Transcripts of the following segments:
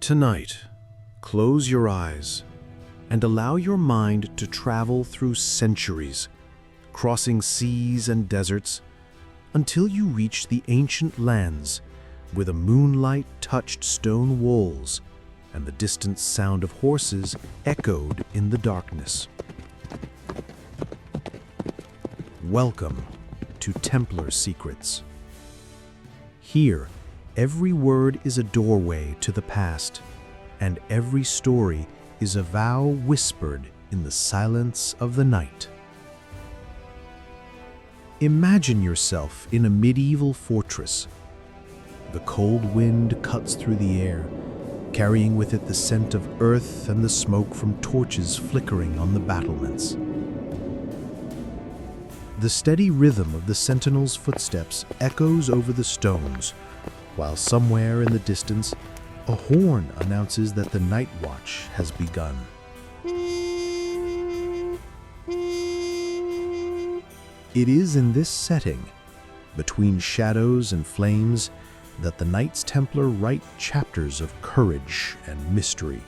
Tonight, close your eyes and allow your mind to travel through centuries, crossing seas and deserts, until you reach the ancient lands where the moonlight-touched stone walls and the distant sound of horses echoed in the darkness. Welcome to Templar Secrets. Here, every word is a doorway to the past, and every story is a vow whispered in the silence of the night. Imagine yourself in a medieval fortress. The cold wind cuts through the air, carrying with it the scent of earth and the smoke from torches flickering on the battlements. The steady rhythm of the sentinel's footsteps echoes over the stones, while somewhere in the distance, a horn announces that the night watch has begun. It is in this setting, between shadows and flames, that the Knights Templar write chapters of courage and mystery.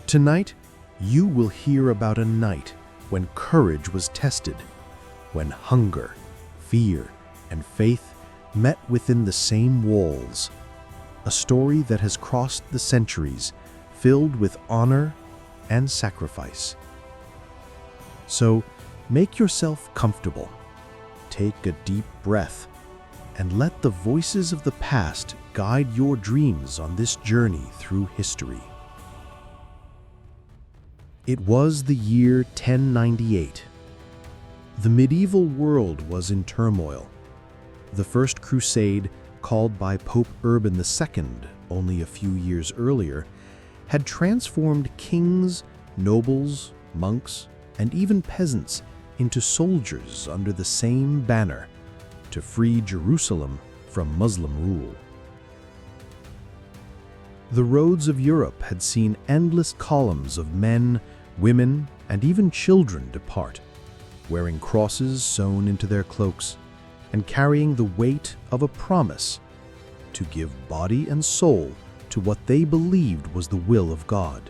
Tonight, you will hear about a night when courage was tested, when hunger, fear, and faith met within the same walls. A story that has crossed the centuries, filled with honor and sacrifice. So, make yourself comfortable, take a deep breath, and let the voices of the past guide your dreams on this journey through history. It was the year 1098. The medieval world was in turmoil. The First Crusade, called by Pope Urban II only a few years earlier, had transformed kings, nobles, monks, and even peasants into soldiers under the same banner to free Jerusalem from Muslim rule. The roads of Europe had seen endless columns of men, women, and even children depart, wearing crosses sewn into their cloaks and carrying the weight of a promise to give body and soul to what they believed was the will of God.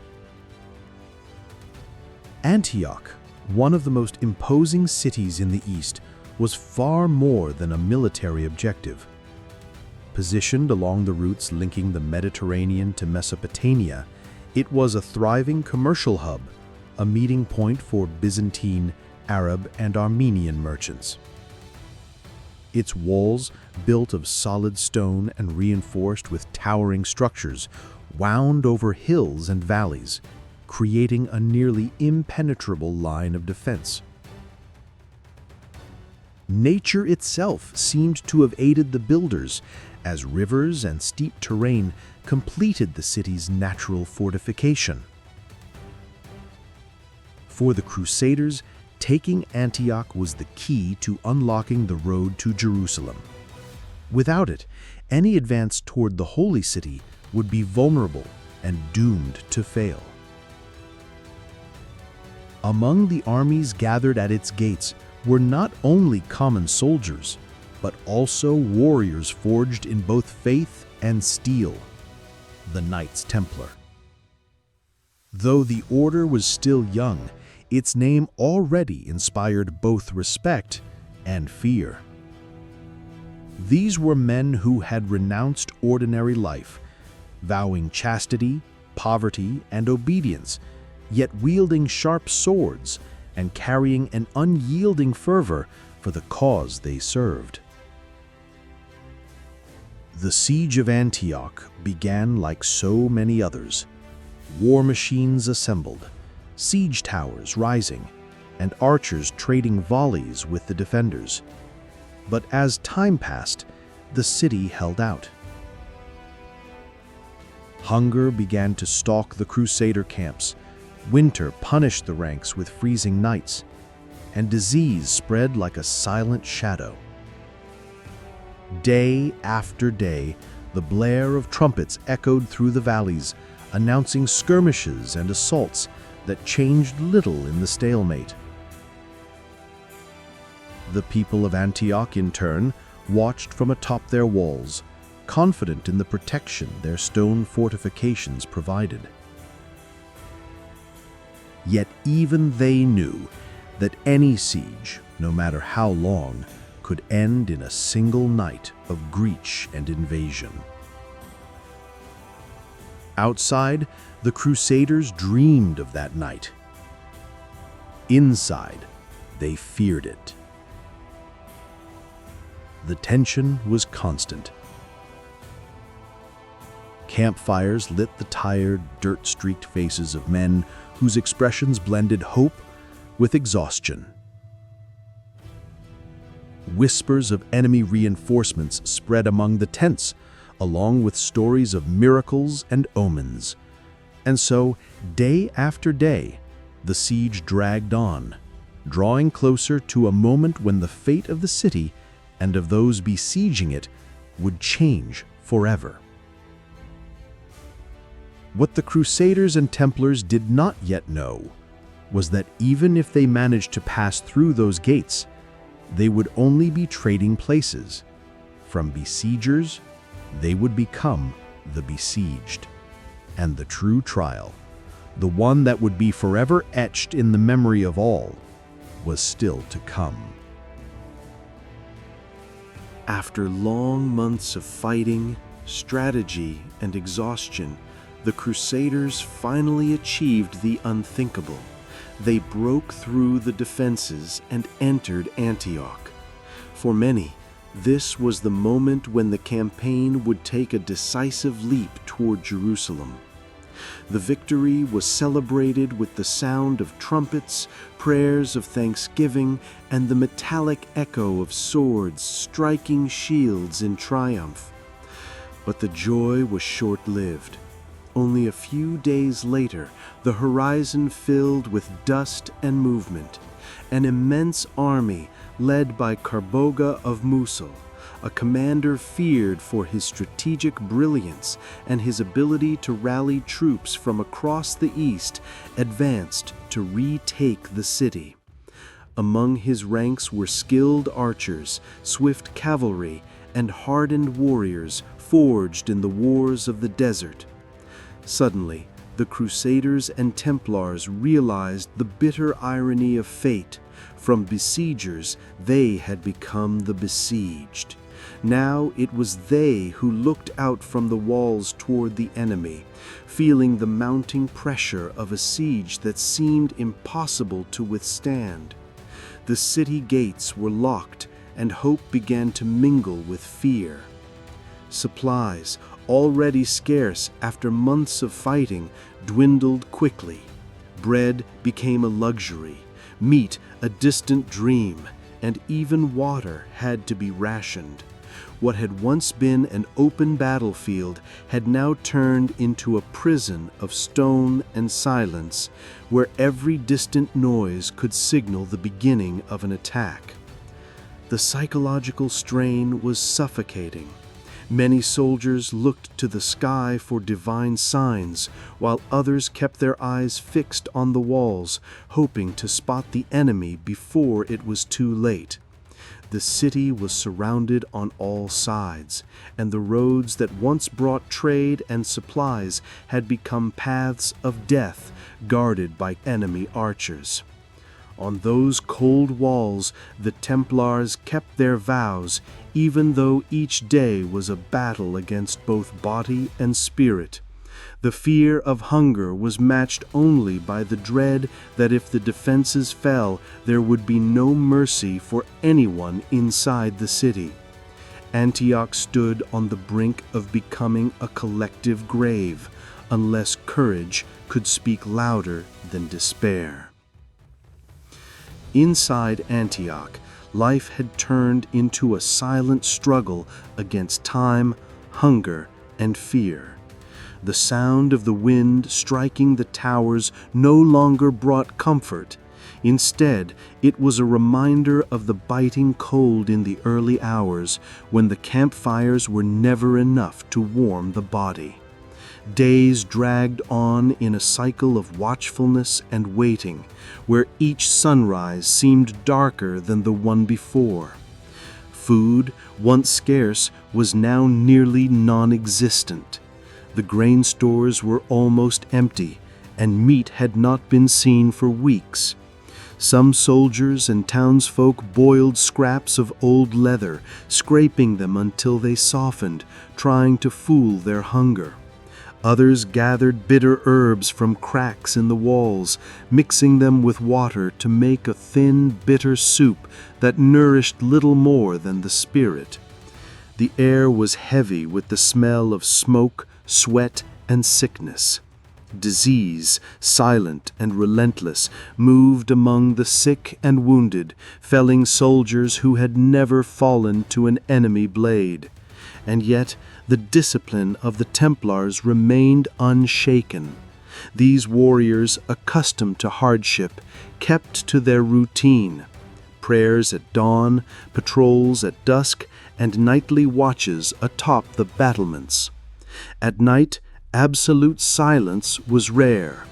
Antioch, one of the most imposing cities in the East, was far more than a military objective. Positioned along the routes linking the Mediterranean to Mesopotamia, it was a thriving commercial hub, a meeting point for Byzantine, Arab, and Armenian merchants. Its walls, built of solid stone and reinforced with towering structures, wound over hills and valleys, creating a nearly impenetrable line of defense. Nature itself seemed to have aided the builders, as rivers and steep terrain completed the city's natural fortification. For the Crusaders, taking Antioch was the key to unlocking the road to Jerusalem. Without it, any advance toward the Holy City would be vulnerable and doomed to fail. Among the armies gathered at its gates were not only common soldiers, but also warriors forged in both faith and steel, the Knights Templar. Though the order was still young, its name already inspired both respect and fear. These were men who had renounced ordinary life, vowing chastity, poverty, and obedience, yet wielding sharp swords and carrying an unyielding fervor for the cause they served. The siege of Antioch began like so many others. War machines assembled, siege towers rising, and archers trading volleys with the defenders. But as time passed, the city held out. Hunger began to stalk the Crusader camps, winter punished the ranks with freezing nights, and disease spread like a silent shadow. Day after day, the blare of trumpets echoed through the valleys, announcing skirmishes and assaults that changed little in the stalemate. The people of Antioch, in turn, watched from atop their walls, confident in the protection their stone fortifications provided. Yet even they knew that any siege, no matter how long, could end in a single night of breach and invasion. Outside, the Crusaders dreamed of that night. Inside, they feared it. The tension was constant. Campfires lit the tired, dirt-streaked faces of men whose expressions blended hope with exhaustion. Whispers of enemy reinforcements spread among the tents, along with stories of miracles and omens. And so, day after day, the siege dragged on, drawing closer to a moment when the fate of the city and of those besieging it would change forever. What the Crusaders and Templars did not yet know was that even if they managed to pass through those gates, they would only be trading places. From besiegers, they would become the besieged. And the true trial, the one that would be forever etched in the memory of all, was still to come. After long months of fighting, strategy, and exhaustion, the Crusaders finally achieved the unthinkable. They broke through the defenses and entered Antioch. For many, this was the moment when the campaign would take a decisive leap toward Jerusalem. The victory was celebrated with the sound of trumpets, prayers of thanksgiving, and the metallic echo of swords striking shields in triumph. But the joy was short-lived. Only a few days later, the horizon filled with dust and movement. An immense army led by Carboga of Musul, a commander feared for his strategic brilliance and his ability to rally troops from across the east, advanced to retake the city. Among his ranks were skilled archers, swift cavalry, and hardened warriors forged in the wars of the desert. Suddenly, the Crusaders and Templars realized the bitter irony of fate. From besiegers, they had become the besieged. Now it was they who looked out from the walls toward the enemy, feeling the mounting pressure of a siege that seemed impossible to withstand. The city gates were locked, and hope began to mingle with fear. Supplies, already scarce after months of fighting, dwindled quickly. Bread became a luxury, meat a distant dream, and even water had to be rationed. What had once been an open battlefield had now turned into a prison of stone and silence, where every distant noise could signal the beginning of an attack. The psychological strain was suffocating. Many soldiers looked to the sky for divine signs, while others kept their eyes fixed on the walls, hoping to spot the enemy before it was too late. The city was surrounded on all sides, and the roads that once brought trade and supplies had become paths of death, guarded by enemy archers. On those cold walls, the Templars kept their vows, even though each day was a battle against both body and spirit. The fear of hunger was matched only by the dread that if the defenses fell, there would be no mercy for anyone inside the city. Antioch stood on the brink of becoming a collective grave, unless courage could speak louder than despair. Inside Antioch, life had turned into a silent struggle against time, hunger, and fear. The sound of the wind striking the towers no longer brought comfort. Instead, it was a reminder of the biting cold in the early hours when the campfires were never enough to warm the body. Days dragged on in a cycle of watchfulness and waiting, where each sunrise seemed darker than the one before. Food, once scarce, was now nearly non-existent. The grain stores were almost empty, and meat had not been seen for weeks. Some soldiers and townsfolk boiled scraps of old leather, scraping them until they softened, trying to fool their hunger. Others gathered bitter herbs from cracks in the walls, mixing them with water to make a thin, bitter soup that nourished little more than the spirit. The air was heavy with the smell of smoke, sweat, and sickness. Disease, silent and relentless, moved among the sick and wounded, felling soldiers who had never fallen to an enemy blade. And yet the discipline of the Templars remained unshaken. These warriors, accustomed to hardship, kept to their routine. Prayers at dawn, patrols at dusk, and nightly watches atop the battlements. At night, absolute silence was rare.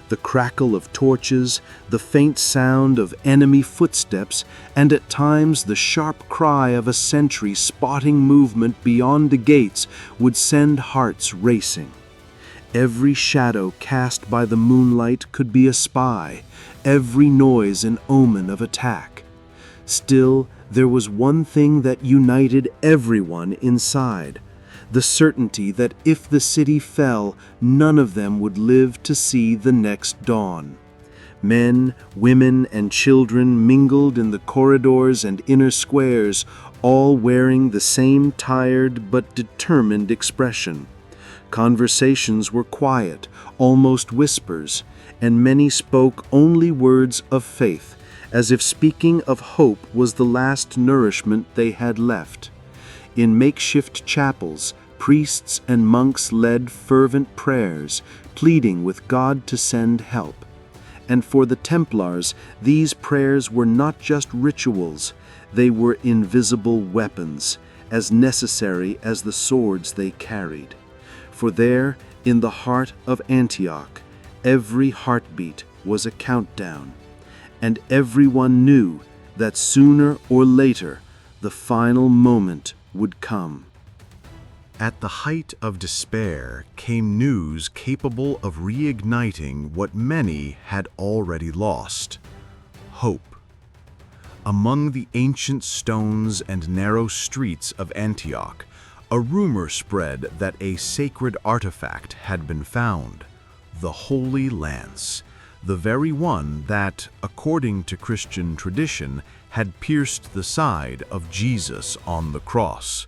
The crackle of torches, the faint sound of enemy footsteps, and at times the sharp cry of a sentry spotting movement beyond the gates would send hearts racing. Every shadow cast by the moonlight could be a spy, every noise an omen of attack. Still, there was one thing that united everyone inside: the certainty that if the city fell, none of them would live to see the next dawn. Men, women, and children mingled in the corridors and inner squares, all wearing the same tired but determined expression. Conversations were quiet, almost whispers, and many spoke only words of faith, as if speaking of hope was the last nourishment they had left. In makeshift chapels, priests and monks led fervent prayers, pleading with God to send help. And for the Templars, these prayers were not just rituals, they were invisible weapons, as necessary as the swords they carried. For there, in the heart of Antioch, every heartbeat was a countdown, and everyone knew that sooner or later the final moment would come. At the height of despair came news capable of reigniting what many had already lost: hope. Among the ancient stones and narrow streets of Antioch, a rumor spread that a sacred artifact had been found: the Holy Lance, the very one that, according to Christian tradition, had pierced the side of Jesus on the cross.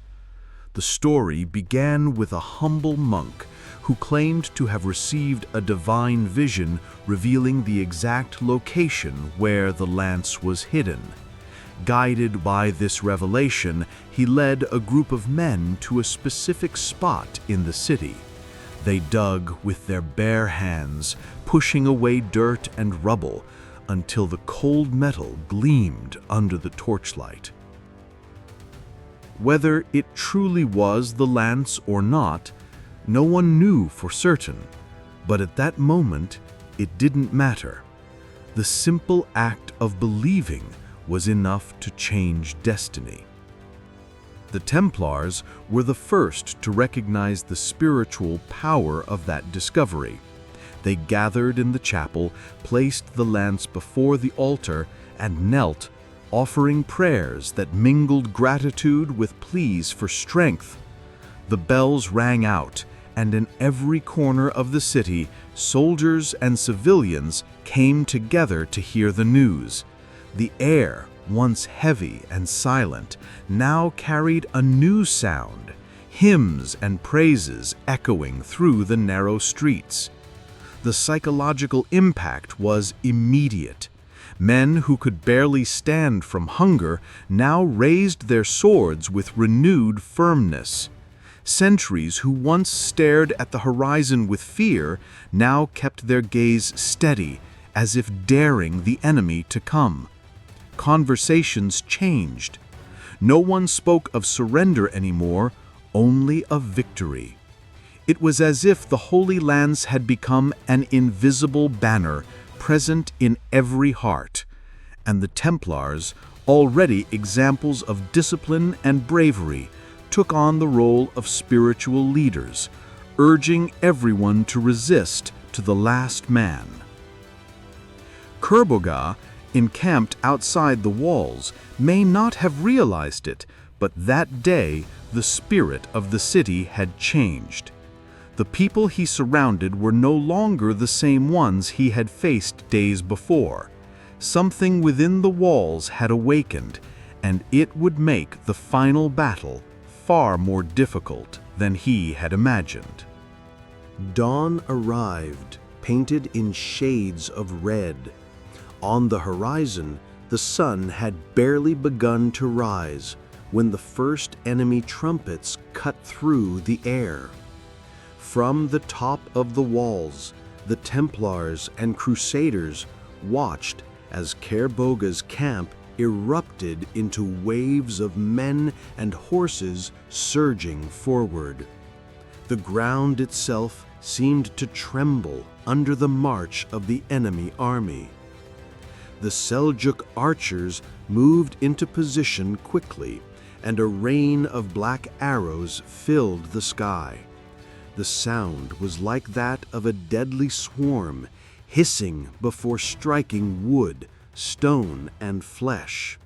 The story began with a humble monk who claimed to have received a divine vision revealing the exact location where the lance was hidden. Guided by this revelation, he led a group of men to a specific spot in the city. They dug with their bare hands, pushing away dirt and rubble until the cold metal gleamed under the torchlight. Whether it truly was the lance or not, no one knew for certain, but at that moment, it didn't matter. The simple act of believing was enough to change destiny. The Templars were the first to recognize the spiritual power of that discovery. They gathered in the chapel, placed the lance before the altar, and knelt, offering prayers that mingled gratitude with pleas for strength. The bells rang out, and in every corner of the city, soldiers and civilians came together to hear the news. The air, once heavy and silent, now carried a new sound, hymns and praises echoing through the narrow streets. The psychological impact was immediate. Men who could barely stand from hunger now raised their swords with renewed firmness. Sentries who once stared at the horizon with fear now kept their gaze steady, as if daring the enemy to come. Conversations changed. No one spoke of surrender anymore, only of victory. It was as if the Holy Lance had become an invisible banner present in every heart, and the Templars, already examples of discipline and bravery, took on the role of spiritual leaders, urging everyone to resist to the last man. Kerboga, encamped outside the walls, may not have realized it, but that day the spirit of the city had changed. The people he surrounded were no longer the same ones he had faced days before. Something within the walls had awakened, and it would make the final battle far more difficult than he had imagined. Dawn arrived, painted in shades of red. On the horizon, the sun had barely begun to rise when the first enemy trumpets cut through the air. From the top of the walls, the Templars and Crusaders watched as Kerboga's camp erupted into waves of men and horses surging forward. The ground itself seemed to tremble under the march of the enemy army. The Seljuk archers moved into position quickly, and a rain of black arrows filled the sky. The sound was like that of a deadly swarm, hissing before striking wood, stone, and flesh.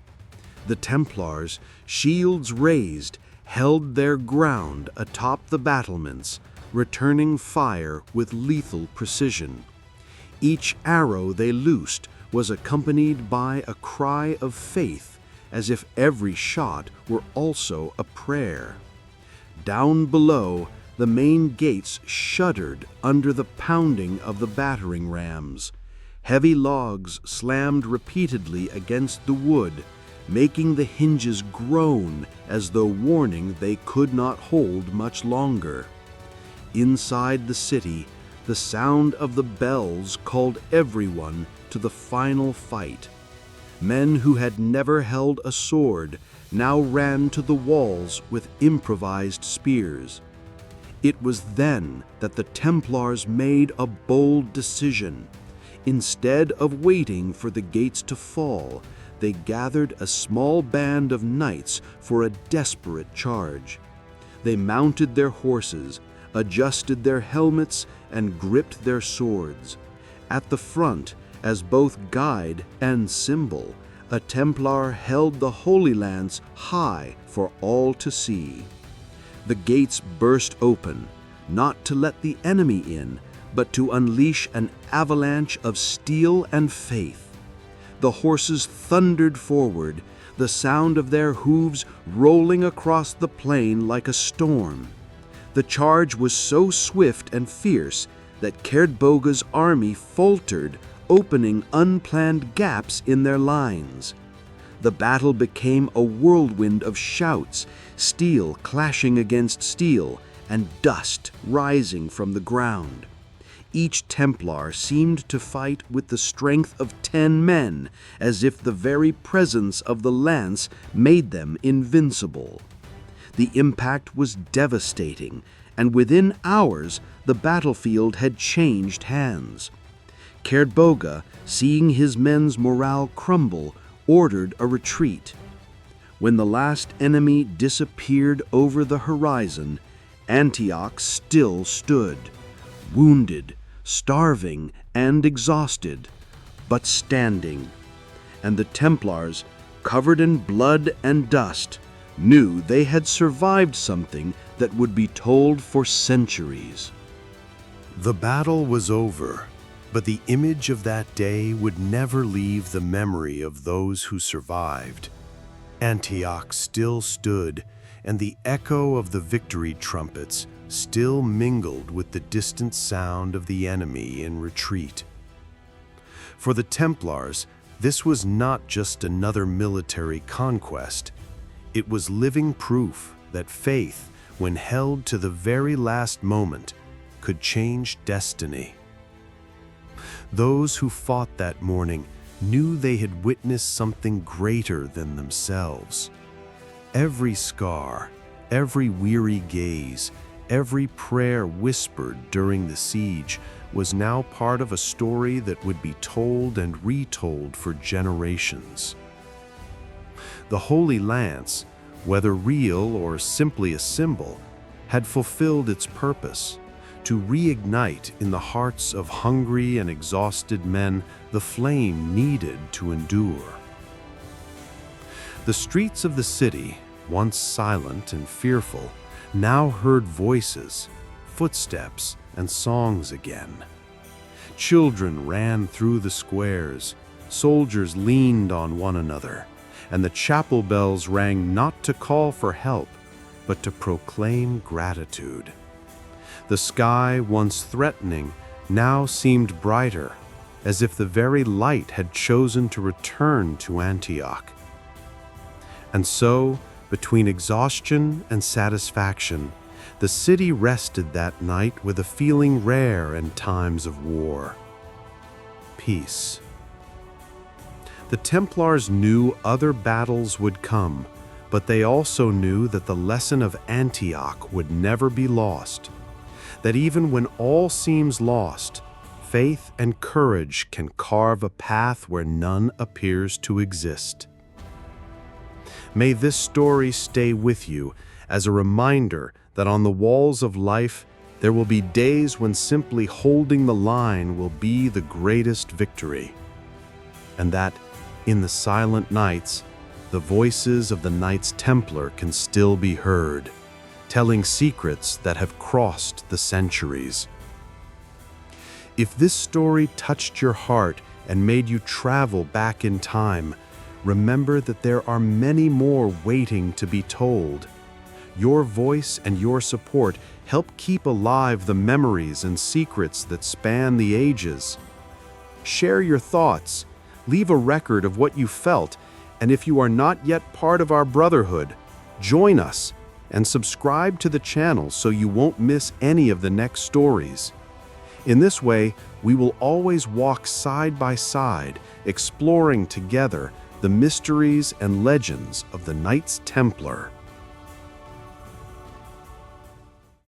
The Templars, shields raised, held their ground atop the battlements, returning fire with lethal precision. Each arrow they loosed was accompanied by a cry of faith, as if every shot were also a prayer. Down below, the main gates shuddered under the pounding of the battering rams. Heavy logs slammed repeatedly against the wood, making the hinges groan as though warning they could not hold much longer. Inside the city, the sound of the bells called everyone to the final fight. Men who had never held a sword now ran to the walls with improvised spears. It was then that the Templars made a bold decision. Instead of waiting for the gates to fall, they gathered a small band of knights for a desperate charge. They mounted their horses, adjusted their helmets, and gripped their swords. At the front, as both guide and symbol, a Templar held the Holy Lance high for all to see. The gates burst open, not to let the enemy in, but to unleash an avalanche of steel and faith. The horses thundered forward, the sound of their hooves rolling across the plain like a storm. The charge was so swift and fierce that Kerboga's army faltered, opening unplanned gaps in their lines. The battle became a whirlwind of shouts, steel clashing against steel, and dust rising from the ground. Each Templar seemed to fight with the strength of 10 men, as if the very presence of the lance made them invincible. The impact was devastating, and within hours the battlefield had changed hands. Kerboga, seeing his men's morale crumble, ordered a retreat. When the last enemy disappeared over the horizon, Antioch still stood, wounded, starving, and exhausted, but standing. And the Templars, covered in blood and dust, knew they had survived something that would be told for centuries. The battle was over, but the image of that day would never leave the memory of those who survived. Antioch still stood, and the echo of the victory trumpets still mingled with the distant sound of the enemy in retreat. For the Templars, this was not just another military conquest. It was living proof that faith, when held to the very last moment, could change destiny. Those who fought that morning knew they had witnessed something greater than themselves. Every scar, every weary gaze, every prayer whispered during the siege was now part of a story that would be told and retold for generations. The Holy Lance, whether real or simply a symbol, had fulfilled its purpose, to reignite in the hearts of hungry and exhausted men the flame needed to endure. The streets of the city, once silent and fearful, now heard voices, footsteps, and songs again. Children ran through the squares, soldiers leaned on one another, and the chapel bells rang not to call for help, but to proclaim gratitude. The sky, once threatening, now seemed brighter, as if the very light had chosen to return to Antioch. And so, between exhaustion and satisfaction, the city rested that night with a feeling rare in times of war: peace. The Templars knew other battles would come, but they also knew that the lesson of Antioch would never be lost, that even when all seems lost, faith and courage can carve a path where none appears to exist. May this story stay with you as a reminder that on the walls of life, there will be days when simply holding the line will be the greatest victory, and that, in the silent nights, the voices of the Knights Templar can still be heard, telling secrets that have crossed the centuries. If this story touched your heart and made you travel back in time, remember that there are many more waiting to be told. Your voice and your support help keep alive the memories and secrets that span the ages. Share your thoughts, leave a record of what you felt, and if you are not yet part of our brotherhood, join us and subscribe to the channel so you won't miss any of the next stories. In this way, we will always walk side by side, exploring together the mysteries and legends of the Knights Templar.